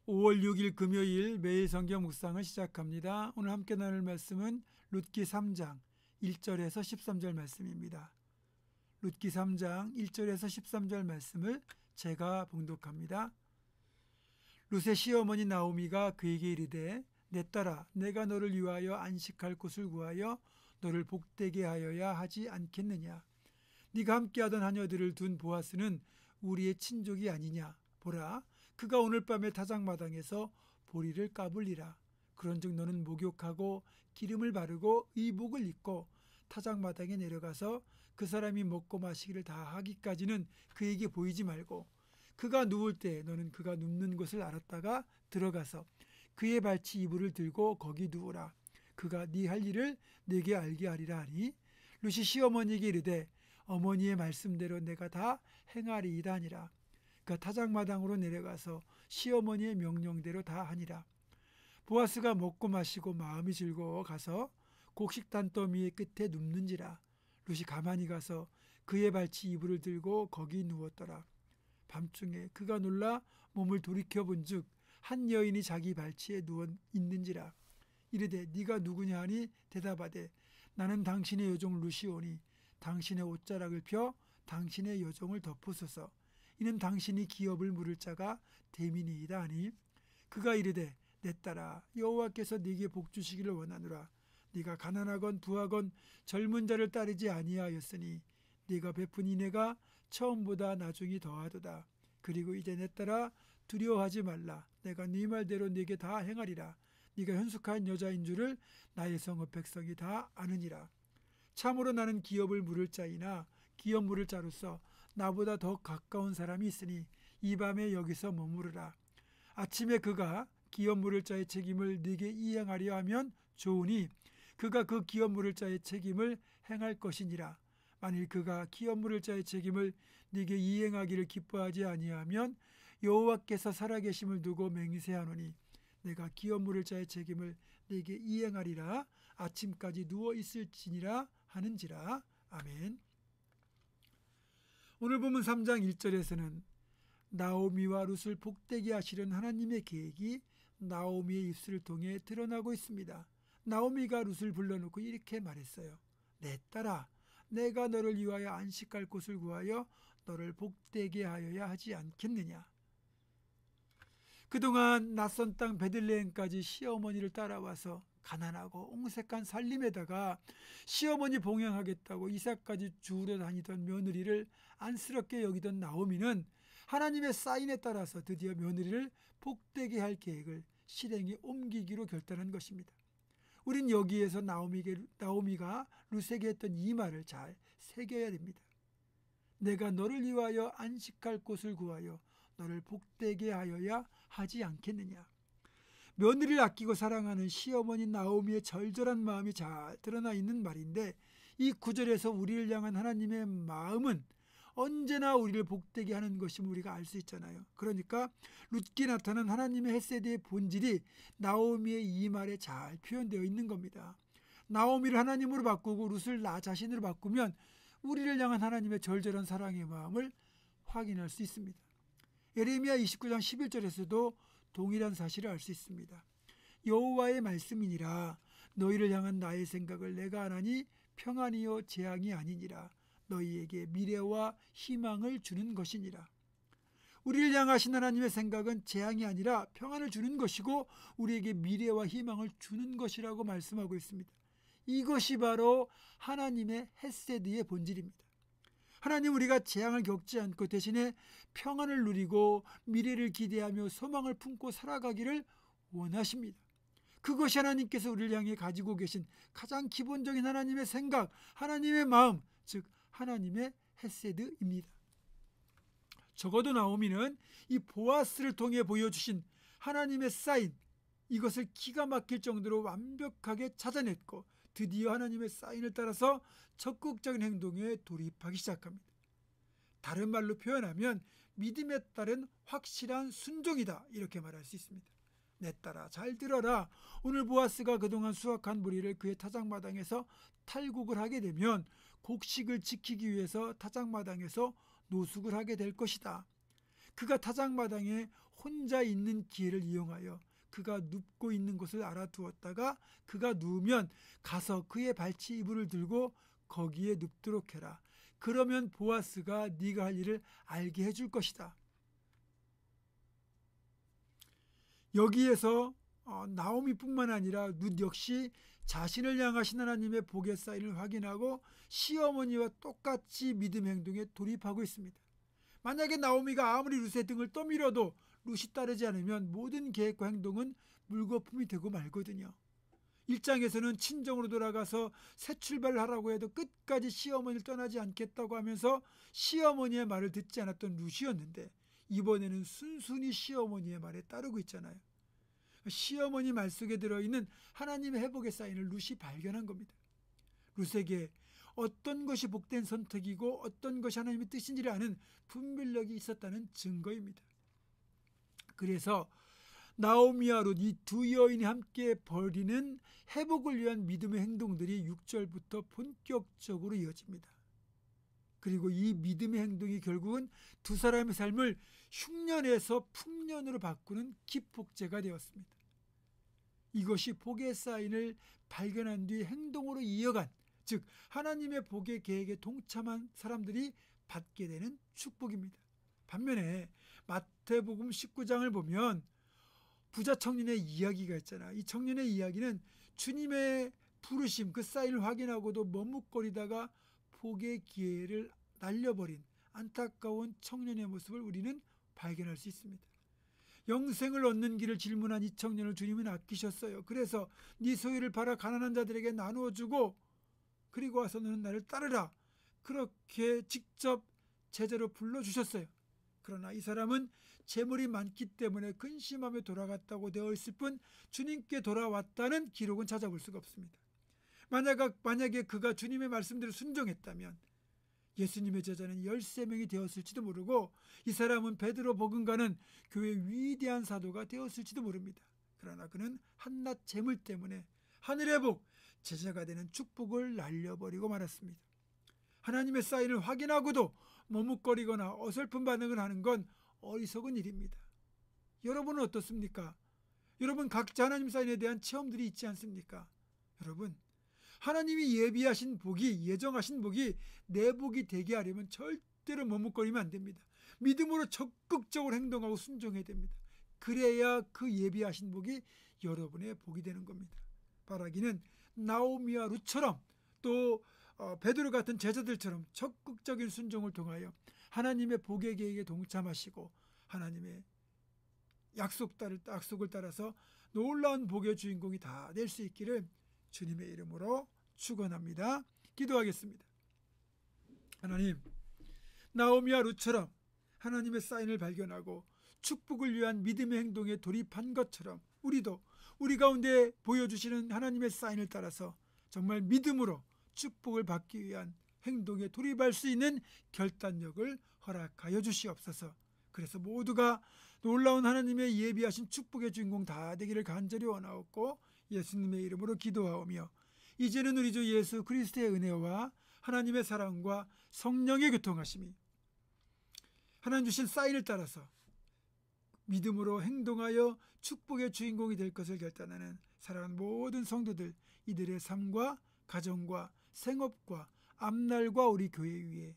5월 6일 금요일 매일 성경 묵상을 시작합니다. 오늘 함께 나눌 말씀은 룻기 3장 1절에서 13절 말씀입니다. 룻기 3장 1절에서 13절 말씀을 제가 봉독합니다. 룻의 시어머니 나오미가 그에게 이르되 내 딸아 내가 너를 위하여 안식할 곳을 구하여 너를 복되게 하여야 하지 않겠느냐. 네가 함께하던 하녀들을 둔 보아스는 우리의 친족이 아니냐. 보라 그가 오늘 밤에 타작마당에서 보리를 까불리라. 그런즉 너는 목욕하고 기름을 바르고 의복을 입고 타작마당에 내려가서 그 사람이 먹고 마시기를 다 하기까지는 그에게 보이지 말고 그가 누울 때 너는 그가 눕는 곳을 알았다가 들어가서 그의 발치 이불을 들고 거기 누우라. 그가 네 할 일을 네게 알게 하리라 하니 룻이 시어머니에게 이르되 어머니의 말씀대로 내가 다 행하리이다 하니라. 그 타작마당으로 내려가서 시어머니의 명령대로 다 하니라. 보아스가 먹고 마시고 마음이 즐거워 가서 곡식단 더미의 끝에 눕는지라. 룻이 가만히 가서 그의 발치 이불을 들고 거기 누웠더라. 밤중에 그가 놀라 몸을 돌이켜본즉 한 여인이 자기 발치에 누워 있는지라. 이르되 네가 누구냐 하니 대답하되 나는 당신의 여종 룻이오니 당신의 옷자락을 펴 당신의 여종을 덮으소서. 이는 당신이 기업을 물을 자가 대민이이다 하니 그가 이르되 내 딸아 여호와께서 네게 복 주시기를 원하노라. 네가 가난하건 부하건 젊은 자를 따르지 아니하였으니 네가 베푼 인애가 처음보다 나중이 더하도다. 그리고 이제 내 딸아 두려워하지 말라. 내가 네 말대로 네게 다 행하리라. 네가 현숙한 여자인 줄을 나의 성읍 백성이 다 아느니라. 참으로 나는 기업을 물을 자이나 기업 물을 자로서 나보다 더 가까운 사람이 있으니 이 밤에 여기서 머무르라. 아침에 그가 기업 물을 자의 책임을 네게 이행하려 하면 좋으니 그가 그 기업 물을 자의 책임을 행할 것이니라. 만일 그가 기업 물을 자의 책임을 네게 이행하기를 기뻐하지 아니하면 여호와께서 살아계심을 두고 맹세하노니 내가 기업 물을 자의 책임을 네게 이행하리라. 아침까지 누워 있을지니라 하는지라. 아멘. 오늘 본문 3장 1절에서는 나오미와 룻을 복되게 하시려는 하나님의 계획이 나오미의 입술을 통해 드러나고 있습니다. 나오미가 룻을 불러놓고 이렇게 말했어요. 내 딸아 내가 너를 위하여 안식할 곳을 구하여 너를 복되게 하여야 하지 않겠느냐. 그동안 낯선 땅 베들레헴까지 시어머니를 따라와서 가난하고 옹색한 살림에다가 시어머니 봉양하겠다고 이삭까지 주우러 다니던 며느리를 안쓰럽게 여기던 나오미는 하나님의 사인에 따라서 드디어 며느리를 복되게 할 계획을 실행에 옮기기로 결단한 것입니다. 우린 여기에서 나오미가 룻에게 했던 이 말을 잘 새겨야 됩니다. 내가 너를 위하여 안식할 곳을 구하여 너를 복되게 하여야 하지 않겠느냐. 며느리를 아끼고 사랑하는 시어머니 나오미의 절절한 마음이 잘 드러나 있는 말인데 이 구절에서 우리를 향한 하나님의 마음은 언제나 우리를 복되게 하는 것임을 우리가 알 수 있잖아요. 그러니까 룻기에 나타난 하나님의 헤세드의 본질이 나오미의 이 말에 잘 표현되어 있는 겁니다. 나오미를 하나님으로 바꾸고 룻을 나 자신으로 바꾸면 우리를 향한 하나님의 절절한 사랑의 마음을 확인할 수 있습니다. 예레미야 29장 11절에서도 동일한 사실을 알 수 있습니다. 여호와의 말씀이니라. 너희를 향한 나의 생각을 내가 아나니 평안이요 재앙이 아니니라. 너희에게 미래와 희망을 주는 것이니라. 우리를 향하신 하나님의 생각은 재앙이 아니라 평안을 주는 것이고 우리에게 미래와 희망을 주는 것이라고 말씀하고 있습니다. 이것이 바로 하나님의 헤세드의 본질입니다. 하나님 우리가 재앙을 겪지 않고 대신에 평안을 누리고 미래를 기대하며 소망을 품고 살아가기를 원하십니다. 그것이 하나님께서 우리를 향해 가지고 계신 가장 기본적인 하나님의 생각, 하나님의 마음, 즉 하나님의 헤세드입니다. 적어도 나오미는 이 보아스를 통해 보여주신 하나님의 사인, 이것을 기가 막힐 정도로 완벽하게 찾아냈고 드디어 하나님의 사인을 따라서 적극적인 행동에 돌입하기 시작합니다. 다른 말로 표현하면 믿음에 따른 확실한 순종이다, 이렇게 말할 수 있습니다. 내 딸아 잘 들어라. 오늘 보아스가 그동안 수확한 보리를 그의 타작마당에서 탈곡을 하게 되면 곡식을 지키기 위해서 타작마당에서 노숙을 하게 될 것이다. 그가 타작마당에 혼자 있는 기회를 이용하여 그가 눕고 있는 곳을 알아두었다가 그가 누우면 가서 그의 발치 이불을 들고 거기에 눕도록 해라. 그러면 보아스가 네가 할 일을 알게 해줄 것이다. 여기에서 나오미뿐만 아니라 룻 역시 자신을 향하신 하나님의 복의 사인을 확인하고 시어머니와 똑같이 믿음 행동에 돌입하고 있습니다. 만약에 나오미가 아무리 룻의 등을 떠밀어도 룻이 따르지 않으면 모든 계획과 행동은 물거품이 되고 말거든요. 1장에서는 친정으로 돌아가서 새 출발을 하라고 해도 끝까지 시어머니를 떠나지 않겠다고 하면서 시어머니의 말을 듣지 않았던 룻이었는데 이번에는 순순히 시어머니의 말에 따르고 있잖아요. 시어머니 말 속에 들어있는 하나님의 회복의 사인을 룻이 발견한 겁니다. 룻에게 어떤 것이 복된 선택이고 어떤 것이 하나님의 뜻인지를 아는 분별력이 있었다는 증거입니다. 그래서 나오미와 룻 이 두 여인이 함께 벌이는 회복을 위한 믿음의 행동들이 6절부터 본격적으로 이어집니다. 그리고 이 믿음의 행동이 결국은 두 사람의 삶을 흉년에서 풍년으로 바꾸는 기폭제가 되었습니다. 이것이 복의 사인을 발견한 뒤 행동으로 이어간, 즉 하나님의 복의 계획에 동참한 사람들이 받게 되는 축복입니다. 반면에 마태복음 19장을 보면 부자 청년의 이야기가 있잖아. 이 청년의 이야기는 주님의 부르심, 그 사인을 확인하고도 머뭇거리다가 복의 기회를 날려버린 안타까운 청년의 모습을 우리는 발견할 수 있습니다. 영생을 얻는 길을 질문한 이 청년을 주님은 아끼셨어요. 그래서 네 소유를 팔아 가난한 자들에게 나누어 주고 그리고 와서 너는 나를 따르라. 그렇게 직접 제자로 불러주셨어요. 그러나 이 사람은 재물이 많기 때문에 근심하며 돌아갔다고 되어 있을 뿐 주님께 돌아왔다는 기록은 찾아볼 수가 없습니다. 만약에 그가 주님의 말씀대로 순종했다면 예수님의 제자는 13명이 되었을지도 모르고 이 사람은 베드로 버금가는 교회의 위대한 사도가 되었을지도 모릅니다. 그러나 그는 한낱 재물 때문에 하늘의 복, 제자가 되는 축복을 날려버리고 말았습니다. 하나님의 사인을 확인하고도 머뭇거리거나 어설픈 반응을 하는 건 어리석은 일입니다. 여러분은 어떻습니까? 여러분 각자 하나님 사인에 대한 체험들이 있지 않습니까? 여러분, 하나님이 예비하신 복이, 예정하신 복이 내 복이 되게 하려면 절대로 머뭇거리면 안 됩니다. 믿음으로 적극적으로 행동하고 순종해야 됩니다. 그래야 그 예비하신 복이 여러분의 복이 되는 겁니다. 바라기는 나오미와 룻처럼 또 베드로 같은 제자들처럼 적극적인 순종을 통하여 하나님의 복의 계획에 동참하시고 하나님의 약속을 따라서 놀라운 복의 주인공이 다 될 수 있기를 주님의 이름으로 축원합니다. 기도하겠습니다. 하나님, 나오미와 룻처럼 하나님의 사인을 발견하고 축복을 위한 믿음의 행동에 돌입한 것처럼 우리도 우리 가운데 보여주시는 하나님의 사인을 따라서 정말 믿음으로 축복을 받기 위한 행동에 돌입할 수 있는 결단력을 허락하여 주시옵소서. 그래서 모두가 놀라운 하나님의 예비하신 축복의 주인공 다 되기를 간절히 원하옵고 예수님의 이름으로 기도하오며 이제는 우리 주 예수 그리스도의 은혜와 하나님의 사랑과 성령의 교통하심이 하나님 주신 사인을 따라서 믿음으로 행동하여 축복의 주인공이 될 것을 결단하는 사랑하는 모든 성도들, 이들의 삶과 가정과 생업과 앞날과 우리 교회 위에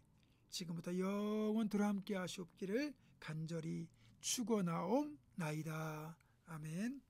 지금부터 영원토록 함께 하시옵기를 간절히 축원하옵나이다. 아멘.